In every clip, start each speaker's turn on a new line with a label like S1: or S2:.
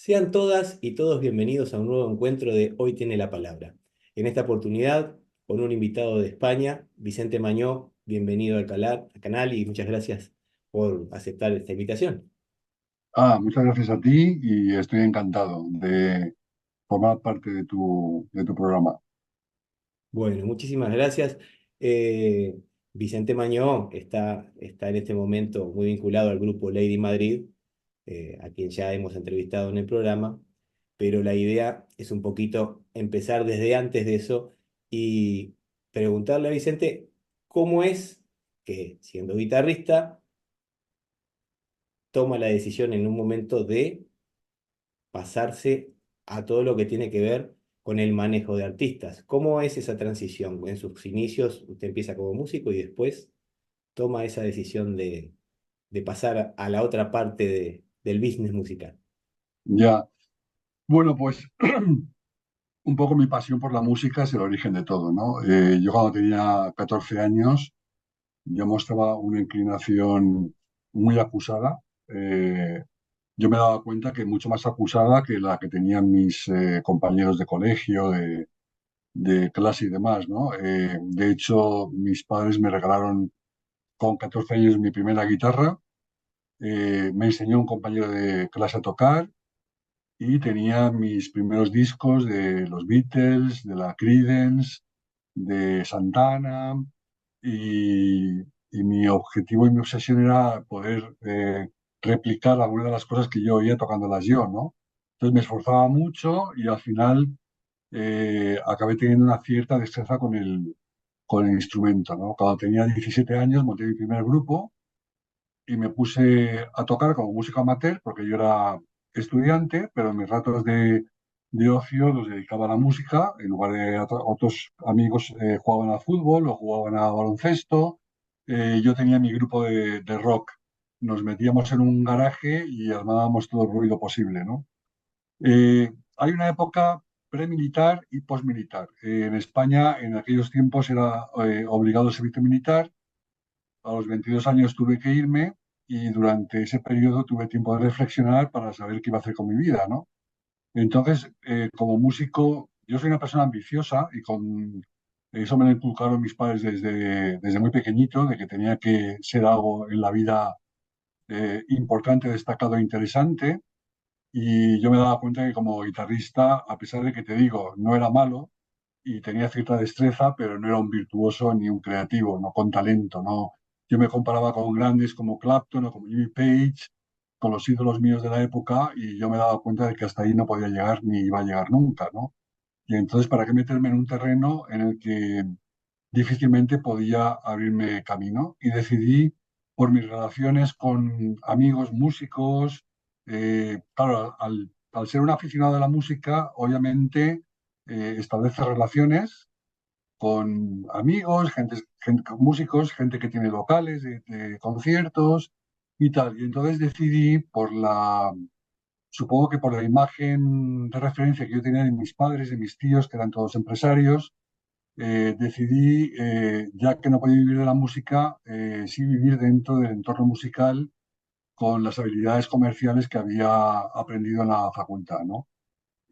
S1: Sean todas y todos bienvenidos a un nuevo encuentro de Hoy tiene la palabra. En esta oportunidad, con un invitado de España, Vicente Mañó, bienvenido al canal y muchas gracias por aceptar esta invitación.
S2: Muchas gracias a ti y estoy encantado de formar parte de tu programa.
S1: Bueno, muchísimas gracias. Eh, Vicente Mañó está en este momento muy vinculado al grupo Lady Madrid, a quien ya hemos entrevistado en el programa, pero la idea es un poquito empezar desde antes de eso y preguntarle a Vicente cómo es que, siendo guitarrista, toma la decisión en un momento de pasarse a todo lo que tiene que ver con el manejo de artistas. ¿Cómo es esa transición? En sus inicios usted empieza como músico y después toma esa decisión de pasar a la otra parte del business musical.
S2: Ya, bueno, pues un poco mi pasión por la música es el origen de todo, ¿no? Yo cuando tenía 14 años, yo mostraba una inclinación muy acusada. Eh, yo me daba cuenta que mucho más acusada que la que tenían mis compañeros de colegio, de clase y demás, ¿no? De hecho, mis padres me regalaron con 14 años mi primera guitarra. Me enseñó un compañero de clase a tocar y tenía mis primeros discos de los Beatles, de la Creedence, de Santana y, y mi objetivo y mi obsesión era poder replicar algunas de las cosas que yo oía tocándolas yo, ¿no? Entonces me esforzaba mucho y al final acabé teniendo una cierta destreza con el instrumento, ¿no? Cuando tenía 17 años monté mi primer grupo y me puse a tocar como músico amateur porque yo era estudiante, pero en mis ratos de ocio los dedicaba a la música. En lugar de otros amigos jugaban al fútbol o jugaban a baloncesto, yo tenía mi grupo de rock. Nos metíamos en un garaje y armábamos todo el ruido posible, ¿no? Hay una época premilitar y posmilitar. En España, en aquellos tiempos, era obligado el servicio militar. A los 22 años tuve que irme y durante ese periodo tuve tiempo de reflexionar para saber qué iba a hacer con mi vida, ¿no? Entonces, como músico, yo soy una persona ambiciosa y con eso me lo inculcaron mis padres desde muy pequeñito, de que tenía que ser algo en la vida importante, destacado e interesante. Y yo me daba cuenta que como guitarrista, a pesar de que te digo, no era malo y tenía cierta destreza, pero no era un virtuoso ni un creativo, no con talento, no. Yo me comparaba con grandes como Clapton o como Jimmy Page, con los ídolos míos de la época, y yo me daba cuenta de que hasta ahí no podía llegar ni iba a llegar nunca, ¿no? Y entonces, ¿para qué meterme en un terreno en el que difícilmente podía abrirme camino? Y decidí, por mis relaciones con amigos músicos, claro, al ser un aficionado de la música, obviamente establece relaciones con amigos, músicos, gente que tiene locales de conciertos y tal. Y entonces decidí, supongo que por la imagen de referencia que yo tenía de mis padres, de mis tíos, que eran todos empresarios, decidí, ya que no podía vivir de la música, sí vivir dentro del entorno musical con las habilidades comerciales que había aprendido en la facultad, ¿no?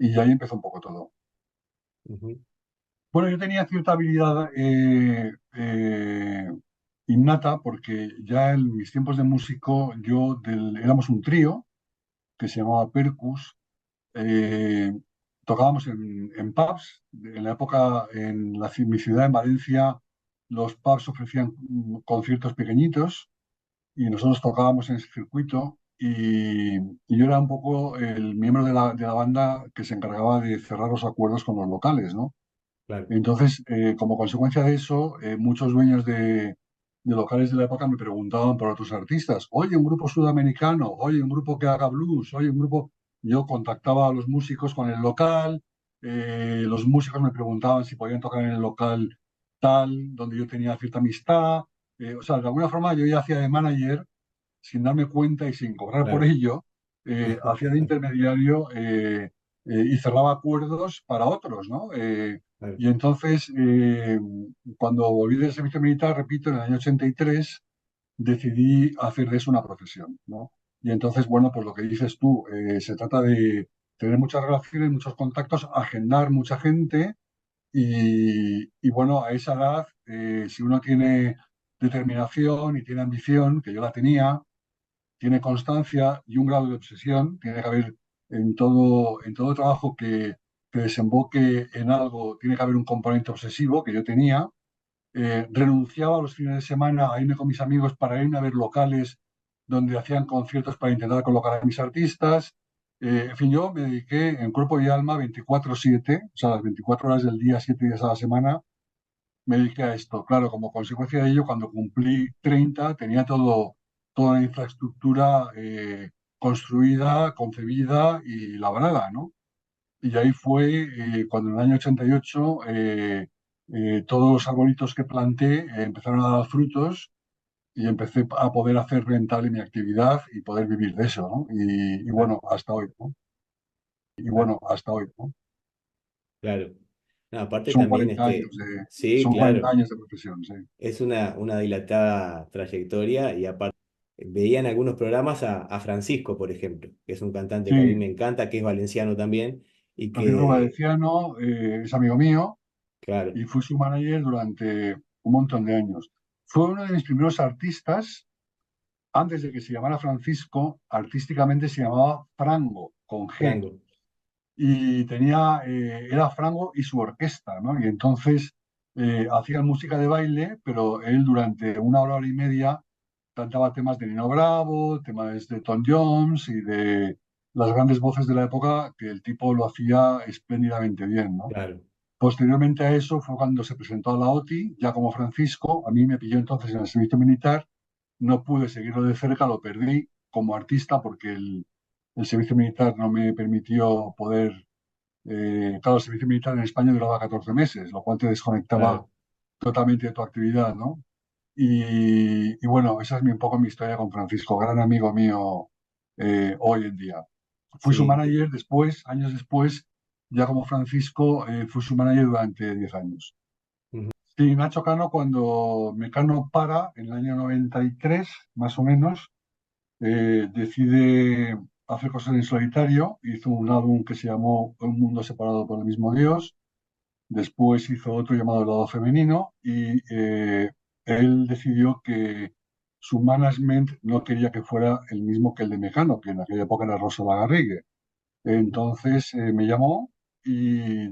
S2: Y ahí empezó un poco todo.
S1: Ujú.
S2: Bueno, yo tenía cierta habilidad innata porque ya en mis tiempos de músico éramos un trío que se llamaba Percus. eh, Tocábamos en pubs. En la época, en mi ciudad, en Valencia, los pubs ofrecían conciertos pequeñitos y nosotros tocábamos en ese circuito y yo era un poco el miembro de la banda que se encargaba de cerrar los acuerdos con los locales, ¿no?
S1: Claro.
S2: Entonces, como consecuencia de eso, muchos dueños de locales de la época me preguntaban por otros artistas. Oye, un grupo sudamericano, oye, un grupo que haga blues, oye, un grupo... Yo contactaba a los músicos con el local, los músicos me preguntaban si podían tocar en el local tal, donde yo tenía cierta amistad. O sea, de alguna forma yo ya hacía de manager sin darme cuenta y sin cobrar por
S1: Claro.
S2: ello, hacía de intermediario y cerraba acuerdos para otros, ¿no?
S1: Claro.
S2: Y entonces, cuando volví del servicio militar, repito, en el año 83, decidí hacer de eso una profesión, ¿no? Y entonces, bueno, pues lo que dices tú, se trata de tener muchas relaciones, muchos contactos, agendar mucha gente y bueno, a esa edad, si uno tiene determinación y tiene ambición, que yo la tenía, tiene constancia y un grado de obsesión, tiene que haber en todo trabajo que desemboque en algo, tiene que haber un componente obsesivo que yo tenía. Renunciaba a los fines de semana a irme con mis amigos para irme a ver locales donde hacían conciertos para intentar colocar a mis artistas. En fin, yo me dediqué en cuerpo y alma 24/7, o sea, las 24 horas del día, 7 días a la semana, me dediqué a esto. Claro, como consecuencia de ello, cuando cumplí 30 tenía toda la infraestructura construida, concebida y labrada, ¿no? Y ahí fue cuando en el año 88 todos los arbolitos que planté empezaron a dar frutos y empecé a poder hacer rentable mi actividad y poder vivir de eso, ¿no? Y
S1: Ah,
S2: bueno, hasta hoy, ¿no? Y
S1: ah,
S2: bueno, hasta hoy, ¿no?
S1: claro. No, aparte
S2: Son
S1: también,
S2: 40 años
S1: sí,
S2: son 40
S1: claro,
S2: años de profesión, sí.
S1: es una dilatada trayectoria y aparte veía en algunos programas a Francisco, por ejemplo, que es un cantante que a mí
S2: Sí,
S1: me encanta, que es valenciano también y
S2: Francisco
S1: que,
S2: Valenciano es amigo mío
S1: claro,
S2: y fui su manager durante un montón de años. Fue uno de mis primeros artistas, antes de que se llamara Francisco, artísticamente se llamaba Frango, con G.
S1: Franco,
S2: Y era Frango y su orquesta, ¿no? Y entonces hacían música de baile, pero él durante una hora, hora y media cantaba temas de Nino Bravo, temas de Tom Jones y de las grandes voces de la época, que el tipo lo hacía espléndidamente bien, ¿no?
S1: claro,
S2: Posteriormente a eso fue cuando se presentó a la OTI, ya como Francisco, a mí me pilló entonces en el servicio militar, no pude seguirlo de cerca, lo perdí como artista porque el servicio militar no me permitió poder claro, el servicio militar en España duraba 14 meses, lo cual te desconectaba
S1: claro,
S2: totalmente de tu actividad, ¿no? Y bueno, esa es un poco mi historia con Francisco, gran amigo mío hoy en día. Fui su
S1: sí,
S2: manager después, años después, ya como Francisco, fui su manager durante 10 años.
S1: ujú,
S2: Sí, Nacho Cano, cuando Mecano para, en el año 93, más o menos, decide hacer cosas en solitario, hizo un álbum que se llamó Un mundo separado por el mismo Dios. Después hizo otro llamado El lado femenino y él decidió que su management no quería que fuera el mismo que el de Mecano, que en aquella época era Rosa Lagarrigue.
S1: ujú,
S2: Entonces me llamó y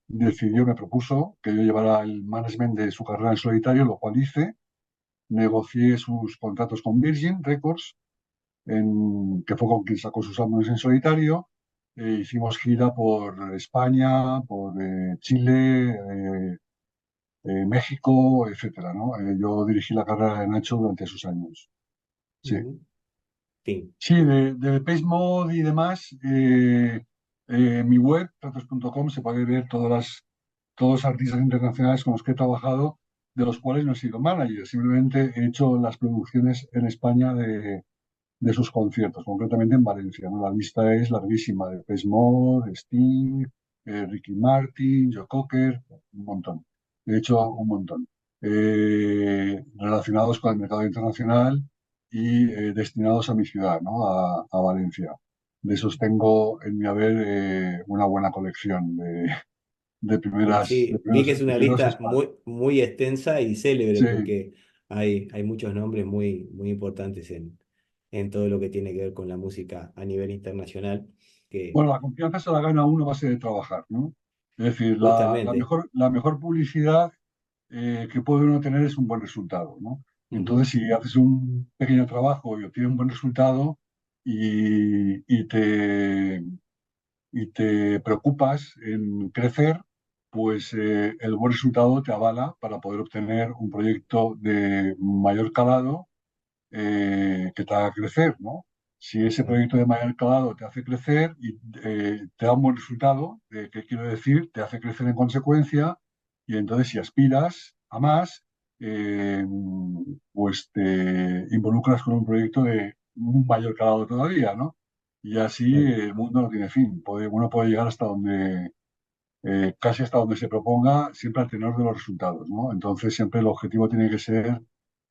S2: decidió, me propuso que yo llevara el management de su carrera en solitario, lo cual hice. Negocié sus contratos con Virgin Records, que fue con quien sacó sus álbumes en solitario. Hicimos gira por España, por Chile, México, etcétera, ¿no? Yo dirigí la carrera de Nacho durante esos años. Sí,
S1: ujú, sí,
S2: sí, de Pace Mode y demás, mi web, tratos.com, se puede ver todos los artistas internacionales con los que he trabajado, de los cuales no he sido manager, simplemente he hecho las producciones en España de sus conciertos, concretamente en Valencia, ¿no? La lista es larguísima, de Pes Mode, Sting, Ricky Martin, Joe Cocker, un montón. He hecho
S1: ujú,
S2: un montón. Relacionados con el mercado internacional y destinados a mi ciudad, ¿no? A Valencia. De esos tengo en mi haber una buena colección
S1: y sí, vi que es
S2: de
S1: una
S2: primeros
S1: lista
S2: espacios.
S1: muy extensa y célebre
S2: Sí,
S1: porque hay muchos nombres muy importantes en todo lo que tiene que ver con la música a nivel internacional, que
S2: bueno, la confianza se la gana uno a base de trabajar, ¿no? Es decir,
S1: justamente,
S2: la mejor publicidad que puede uno tener es un buen resultado, ¿no?
S1: ujú,
S2: Entonces, si haces un pequeño trabajo y obtienes un buen resultado y y te preocupas en crecer, pues el buen resultado te avala para poder obtener un proyecto de mayor calado que te haga crecer, ¿no? Si ese
S1: claro,
S2: proyecto de mayor calado te hace crecer y te da un buen resultado, ¿qué quiero decir? Te hace crecer en consecuencia y entonces si aspiras a más, eh, pues te involucras con un proyecto de un mayor calado todavía, ¿no? Y así
S1: claro,
S2: el mundo no tiene fin. Uno puede llegar hasta donde, casi hasta donde se proponga, siempre al tenor de los resultados, ¿no? Entonces siempre el objetivo tiene que ser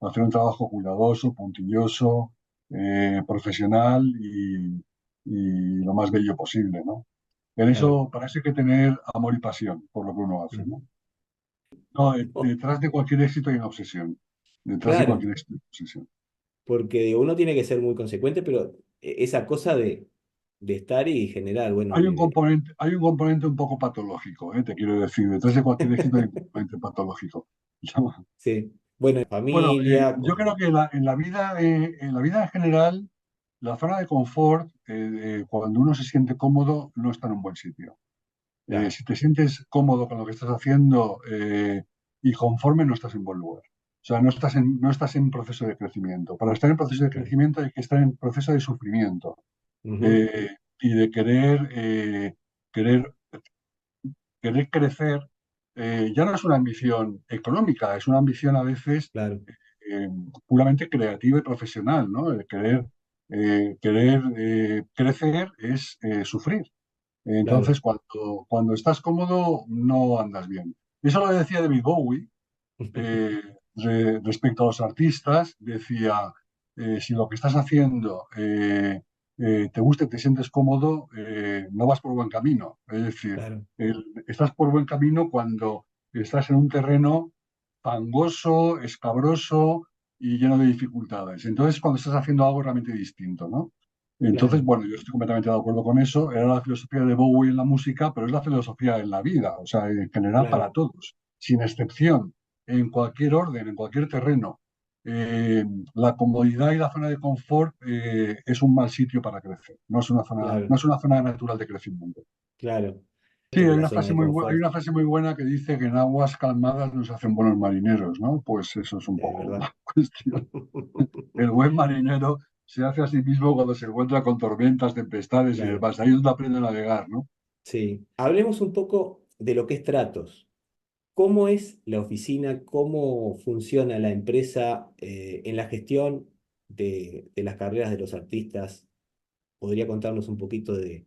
S2: hacer un trabajo cuidadoso, puntilloso, profesional y lo más bello posible, ¿no? En
S1: claro.
S2: eso, para eso hay que tener amor y pasión por lo que uno hace,
S1: Ujú.
S2: ¿no? No,
S1: Oh,
S2: detrás de cualquier éxito hay una obsesión. Detrás de
S1: claro,
S2: cualquier éxito hay una obsesión.
S1: porque digo, uno tiene que ser muy consecuente, pero esa cosa de estar y generar, bueno,
S2: Hay un componente un poco patológico, ¿eh? Te quiero decir. Detrás de cualquier éxito hay un componente patológico.
S1: sí, bueno, en
S2: Bueno,
S1: familia,
S2: yo creo
S1: con,
S2: que en la vida en general, la zona de confort, cuando uno se siente cómodo, no está en un buen sitio.
S1: claro,
S2: Si te sientes cómodo con lo que estás haciendo y conforme, no estás en buen lugar. O sea, no estás en proceso de crecimiento. Para estar en proceso de
S1: claro.
S2: crecimiento hay que estar en proceso de sufrimiento
S1: Ujú,
S2: eh, y de querer, querer crecer. Ya no es una ambición económica, es una ambición a veces
S1: claro,
S2: eh, puramente creativa y profesional, ¿no? El querer crecer es sufrir.
S1: claro.
S2: Entonces, cuando estás cómodo, no andas bien. Eso lo decía David Bowie eh, respecto a los artistas. Decía, si lo que estás haciendo te gusta y te sientes cómodo, no vas por buen camino. Es decir,
S1: Claro,
S2: estás por buen camino cuando estás en un terreno fangoso, escabroso y lleno de dificultades. Entonces, cuando estás haciendo algo realmente distinto, ¿no? Entonces,
S1: claro,
S2: bueno, yo estoy completamente de acuerdo con eso. Era la filosofía de Bowie en la música, pero es la filosofía en la vida, o sea, en general para
S1: claro,
S2: todos, sin excepción, en cualquier orden, en cualquier terreno. Eh, la comodidad y la zona de confort es un mal sitio para crecer. No
S1: claro,
S2: es una zona natural de crecimiento.
S1: claro.
S2: Sí,
S1: Esto que la zona de
S2: hay
S1: confort,
S2: una frase muy buena que dice que en aguas calmadas nos hacen buenos marineros, ¿no? Pues eso es un
S1: es
S2: poco
S1: verdad.
S2: la cuestión. El buen marinero se hace a sí mismo cuando se encuentra con tormentas, tempestades y
S1: Claro,
S2: demás. Ahí es donde aprende a navegar, ¿no?
S1: sí. Hablemos un poco de lo que es Tratos. ¿Cómo es la oficina? ¿Cómo funciona la empresa en la gestión de las carreras de los artistas? ¿Podría contarnos un poquito de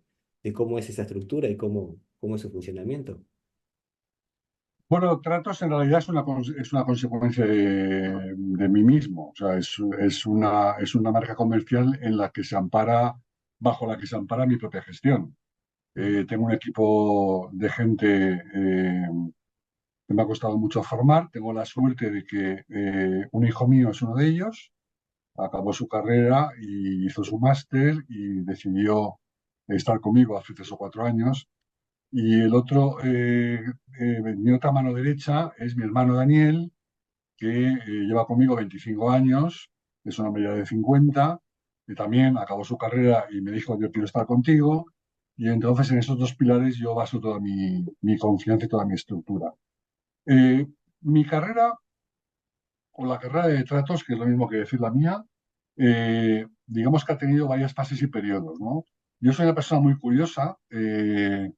S1: cómo es esa estructura y cómo es su funcionamiento?
S2: Bueno, Tratos en realidad es una consecuencia de mí mismo. O sea, es una marca comercial bajo la que se ampara mi propia gestión. Tengo un equipo de gente que me ha costado mucho formar. Tengo la suerte de que un hijo mío es uno de ellos. Acabó su carrera y hizo su máster y decidió estar conmigo hace 3 o 4 años. Y el otro, mi otra mano derecha es mi hermano Daniel, que lleva conmigo 25 años, es un hombre ya de 50, que también acabó su carrera y me dijo, yo quiero estar contigo. Y entonces en esos dos pilares yo baso toda mi confianza y toda mi estructura. Mi carrera, o la carrera de tratos, que es lo mismo que decir la mía, digamos que ha tenido varias fases y periodos, ¿no? Yo soy una persona muy curiosa, me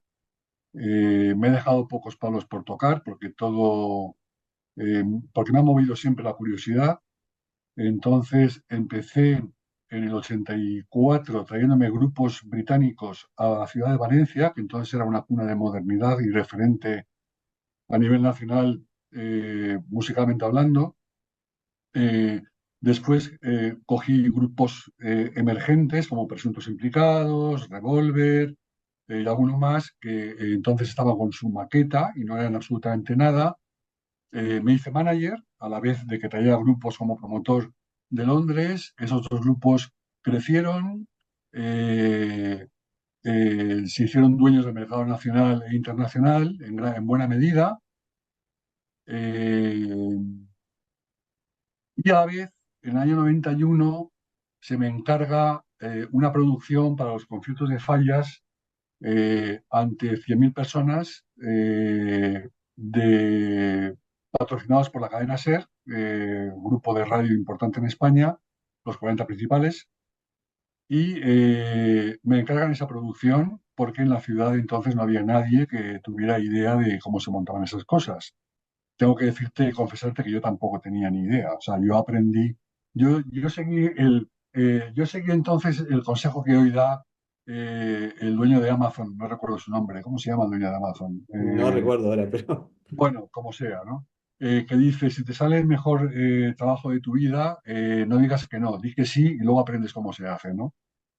S2: he dejado pocos palos por tocar porque me ha movido siempre la curiosidad. Entonces empecé en el 84 trayéndome grupos británicos a la ciudad de Valencia, que entonces era una cuna de modernidad y referente a nivel nacional musicalmente hablando. Eh, Después cogí grupos emergentes como Presuntos Implicados, Revolver y alguno más que entonces estaban con su maqueta y no eran absolutamente nada. Me hice manager a la vez de que traía grupos como promotor de Londres. Esos dos grupos crecieron, eh, se hicieron dueños del mercado nacional e internacional en buena medida. eh, y a la vez, en el año 91, se me encarga una producción para los conciertos de Fallas ante 100.000 personas patrocinados por la cadena SER, un grupo de radio importante en España, los 40 principales, y me encargan esa producción porque en la ciudad entonces no había nadie que tuviera idea de cómo se montaban esas cosas. Tengo que decirte y confesarte que yo tampoco tenía ni idea. O sea, yo aprendí, yo seguí entonces el consejo que hoy da el dueño de Amazon, no recuerdo su nombre. ¿Cómo se llama el dueño de Amazon?
S1: No recuerdo ahora, pero
S2: Bueno, como sea, ¿no? Que dice, si te sale el mejor trabajo de tu vida, no digas que no, di que sí y luego aprendes cómo se hace, ¿no?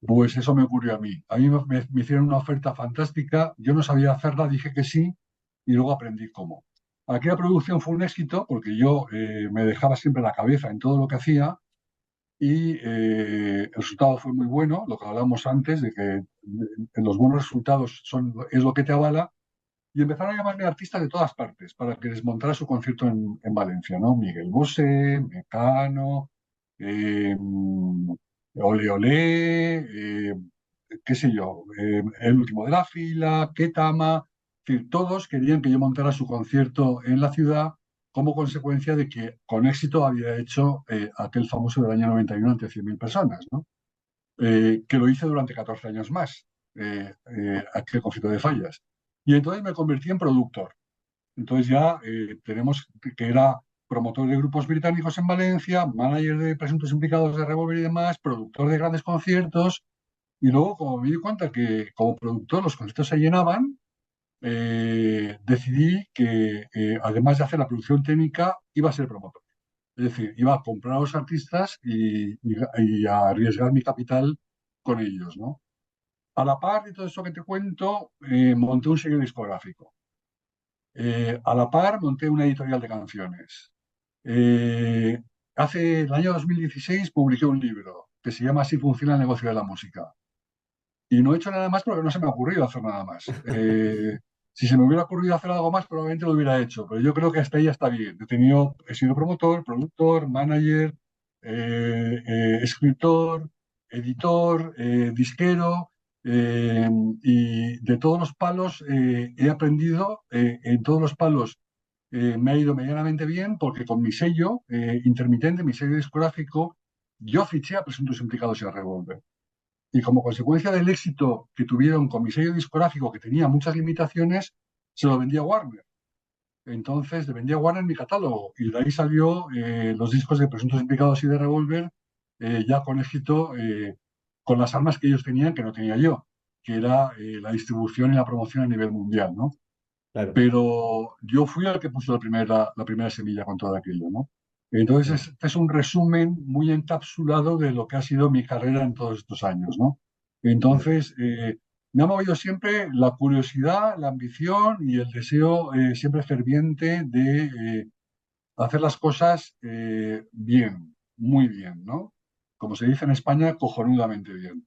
S2: Pues eso me ocurrió a mí. A mí me hicieron una oferta fantástica, yo no sabía hacerla, dije que sí y luego aprendí cómo. Aquella producción fue un éxito porque yo me dejaba siempre la cabeza en todo lo que hacía y el resultado fue muy bueno, lo que hablábamos antes, de que los buenos resultados es lo que te avala. Y empezaron a llamarme artistas de todas partes para que les montara su concierto en Valencia, ¿no? Miguel Bosé, Mecano, eh, Ole Ole, qué sé yo, El último de la fila, Ketama, es decir, todos querían que yo montara su concierto en la ciudad como consecuencia de que con éxito había hecho aquel famoso del año 91 ante 100.000 personas, ¿no? Que lo hice durante 14 años más, aquel conflicto de fallas. Y entonces me convertí en productor. Entonces ya tenemos que era promotor de grupos británicos en Valencia, manager de presuntos implicados de Revolver y demás, productor de grandes conciertos. Y luego, como me di cuenta que como productor los conciertos se llenaban, decidí que además de hacer la producción técnica, iba a ser promotor. Es decir, iba a comprar a los artistas y a arriesgar mi capital con ellos, ¿no? A la par de todo eso que te cuento, monté un sello discográfico. A la par monté una editorial de canciones. Eh, Hace el año 2016 publiqué un libro que se llama Así funciona el negocio de la música. Y no he hecho nada más porque no se me ha ocurrido hacer nada más. Si se me hubiera ocurrido hacer algo más, probablemente lo hubiera hecho, pero yo creo que hasta ahí ya está bien. He sido promotor, productor, manager, escritor, editor, disquero, y de todos los palos he aprendido, en todos los palos me ha ido medianamente bien porque con mi sello intermitente, mi sello discográfico, yo fiché a presuntos implicados y a Revolver. Y como consecuencia del éxito que tuvieron con mi sello discográfico, que tenía muchas limitaciones, se lo vendí a Warner. Entonces le vendí a Warner mi catálogo y de ahí salió los discos de Presuntos Implicados y de Revolver, ya con éxito, con las armas que ellos tenían, que no tenía yo, que era la distribución y la promoción a nivel mundial, ¿no?
S1: Claro,
S2: Pero yo fui el que puso la primera semilla con todo aquello, ¿no? Entonces,
S1: claro.
S2: este es un resumen muy encapsulado de lo que ha sido mi carrera en todos estos años, ¿no?
S1: Bien.
S2: Entonces, me ha movido siempre la curiosidad, la ambición y el deseo siempre ferviente de hacer las cosas bien, muy bien, ¿no? Como se dice en España, cojonudamente bien.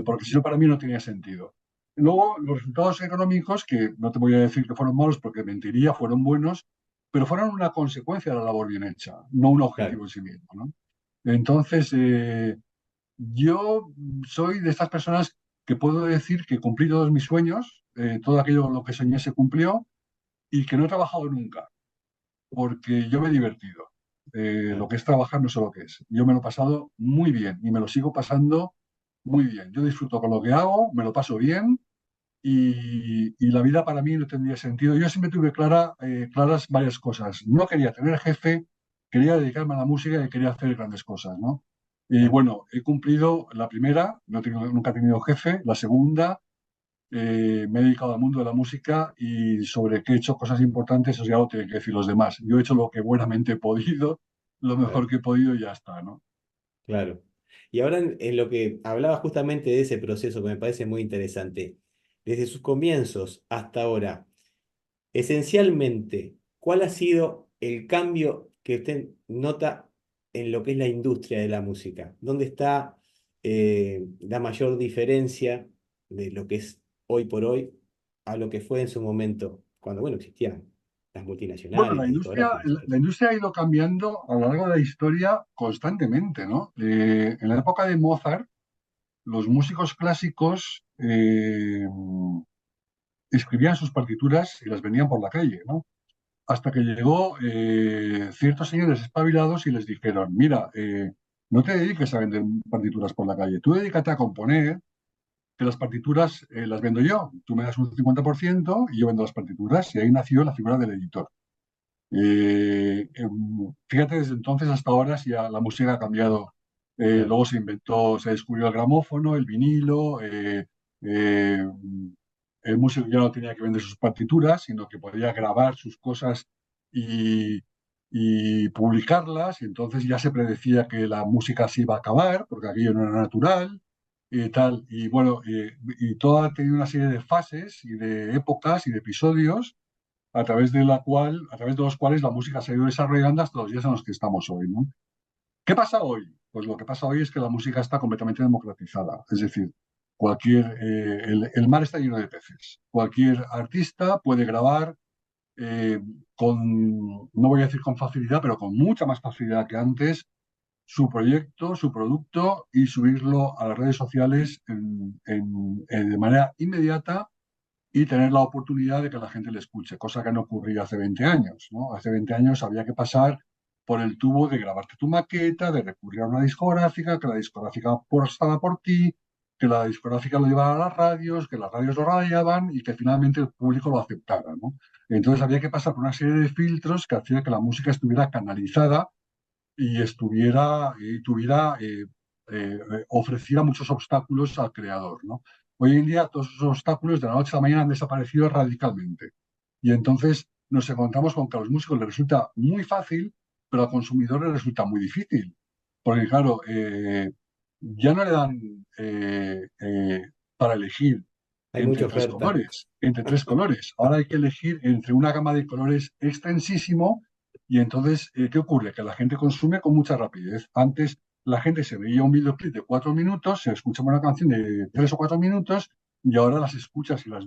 S2: Porque si no, para mí no tenía sentido. Luego, los resultados económicos, que no te voy a decir que fueron malos porque mentiría, fueron buenos, pero fueron una consecuencia de la labor bien hecha, no un
S1: Claro,
S2: objetivo en sí mismo, ¿no? Entonces, yo soy de estas personas que puedo decir que cumplí todos mis sueños, todo aquello lo que soñé se cumplió y que no he trabajado nunca porque yo me he divertido. Lo
S1: claro,
S2: que es trabajar no sé lo que es. Yo me lo he pasado muy bien y me lo sigo pasando muy bien. Yo disfruto con lo que hago, me lo paso bien y la vida para mí no tendría sentido. Yo siempre tuve claras varias cosas. No quería tener jefe, quería dedicarme a la música y quería hacer grandes cosas, ¿no? Y
S1: claro,
S2: bueno, he cumplido la primera, nunca he tenido jefe, la segunda me he dedicado al mundo de la música y sobre qué he hecho cosas importantes, eso ya lo tienen que decir los demás. Yo he hecho lo que buenamente he podido, lo mejor
S1: claro,
S2: que he podido y ya está, ¿no?
S1: claro. Y ahora en lo que hablaba justamente de ese proceso que me parece muy interesante, desde sus comienzos hasta ahora, esencialmente, ¿cuál ha sido el cambio que usted nota en lo que es la industria de la música? ¿Dónde está la mayor diferencia de lo que es hoy por hoy a lo que fue en su momento, cuando, bueno, existían las
S2: Bueno,
S1: multinacionales, las discográficas y todo
S2: la
S1: eso?
S2: industria ha ido cambiando a lo largo de la historia constantemente, ¿no? En la época de Mozart, los músicos clásicos escribían sus partituras y las vendían por la calle, ¿no? Hasta que llegó ciertos señores espabilados y les dijeron, mira, no te dediques a vender partituras por la calle, tú dedícate a componer, que las partituras las vendo yo, tú me das un 50% y yo vendo las partituras, y ahí nació la figura del editor. Fíjate, desde entonces hasta ahora si la música ha cambiado.
S1: Claro,
S2: Luego se descubrió el gramófono, el vinilo, eh, el músico ya no tenía que vender sus partituras, sino que podía grabar sus cosas y, y publicarlas, y entonces ya se predecía que la música se iba a acabar, porque aquello no era natural. y tal. Y bueno, y todo ha tenido una serie de fases y de épocas y de episodios a través de los cuales la música se ha ido desarrollando hasta los días en los que estamos hoy, ¿no? ¿Qué pasa hoy? Pues lo que pasa hoy es que la música está completamente democratizada. Es decir, el mar está lleno de peces. Cualquier artista puede grabar eh, no voy a decir con facilidad, pero con mucha más facilidad que antes, su proyecto, su producto y subirlo a las redes sociales de manera inmediata y tener la oportunidad de que la gente le escuche, cosa que no ocurría hace 20 años, ¿no? Hace 20 años había que pasar por el tubo de grabarte tu maqueta, de recurrir a una discográfica, que la discográfica apostaba por ti, que la discográfica lo llevara a las radios, que las radios lo radiaban y que finalmente el público lo aceptara, ¿no? Entonces había que pasar por una serie de filtros que hacía que la música estuviera canalizada y tuviera, ofreciera muchos obstáculos al creador, ¿no? Hoy en día todos esos obstáculos de la noche a la mañana han desaparecido radicalmente. Y entonces nos encontramos con que a los músicos les resulta muy fácil, pero al consumidor les resulta muy difícil. Porque claro, ya no le dan para elegir
S1: Hay mucha
S2: entre tres
S1: oferta.
S2: colores, entre tres colores. Ahora hay que elegir entre una gama de colores extensísimo y entonces, ¿qué ocurre? Que la gente consume con mucha rapidez. Antes la gente se veía un videoclip de 4 minutos, se escuchaba una canción de 3 o 4 minutos y ahora las escuchas los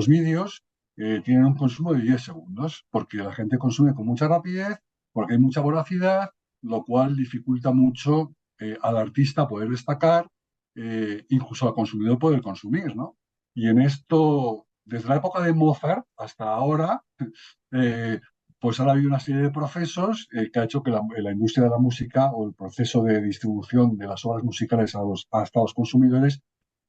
S2: vídeos tienen un consumo de 10 segundos porque la gente consume con mucha rapidez, porque hay mucha voracidad, lo cual dificulta mucho al artista poder destacar, incluso al consumidor poder consumir, ¿no? Y en esto, desde la época de Mozart hasta ahora, eh, pues ahora ha habido una serie de procesos que ha hecho que la industria de la música o el proceso de distribución de las obras musicales hasta los consumidores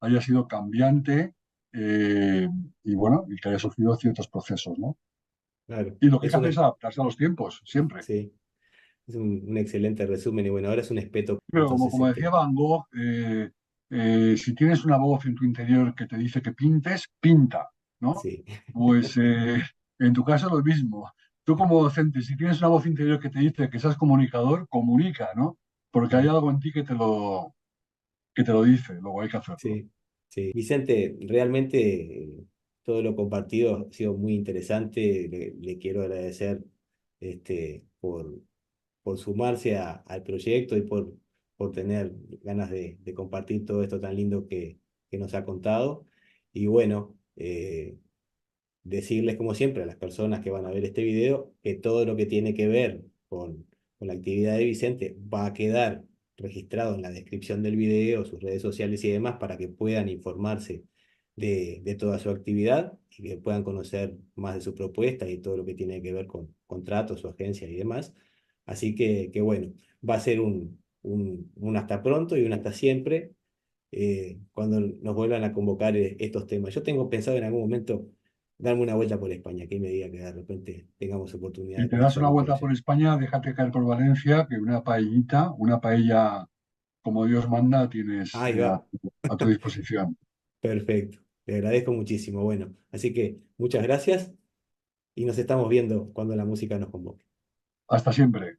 S2: haya sido cambiante y bueno, y que haya surgido ciertos procesos, ¿no?
S1: Claro,
S2: Y lo que hay
S1: es
S2: que hacer es adaptarse a los tiempos, siempre.
S1: sí, es un excelente resumen y bueno, ahora es un espeto.
S2: Pero
S1: Entonces,
S2: como decía Van Gogh, si tienes una voz en tu interior que te dice que pintes, pinta, ¿no?
S1: sí,
S2: Pues en tu caso lo mismo. Tú como docente, si tienes una voz interior que te dice que seas comunicador, comunica, ¿no? Porque hay
S1: claro,
S2: algo en ti que te lo dice, luego hay que hacerlo.
S1: sí, sí. Vicente, realmente todo lo compartido ha sido muy interesante. Le quiero agradecer por sumarse al proyecto y por tener ganas de compartir todo esto tan lindo que nos ha contado. Y bueno, decirles como siempre a las personas que van a ver este video que todo lo que tiene que ver con la actividad de Vicente va a quedar registrado en la descripción del video, sus redes sociales y demás para que puedan informarse de toda su actividad y que puedan conocer más de su propuesta y todo lo que tiene que ver con contratos, su agencia y demás. Así que bueno, va a ser un hasta pronto y un hasta siempre cuando nos vuelvan a convocar estos temas. Yo tengo pensado en algún momento darme una vuelta por España, que me diga que de repente tengamos oportunidad
S2: Si
S1: de
S2: te das
S1: conocer
S2: una
S1: algún
S2: vuelta por
S1: proyecto.
S2: España, déjate caer por Valencia, que una paellita, una paella como Dios manda, tienes
S1: Ahí va,
S2: a tu disposición.
S1: perfecto. Le agradezco muchísimo. Bueno, así que muchas gracias y nos estamos viendo cuando la música nos convoque.
S2: Hasta siempre.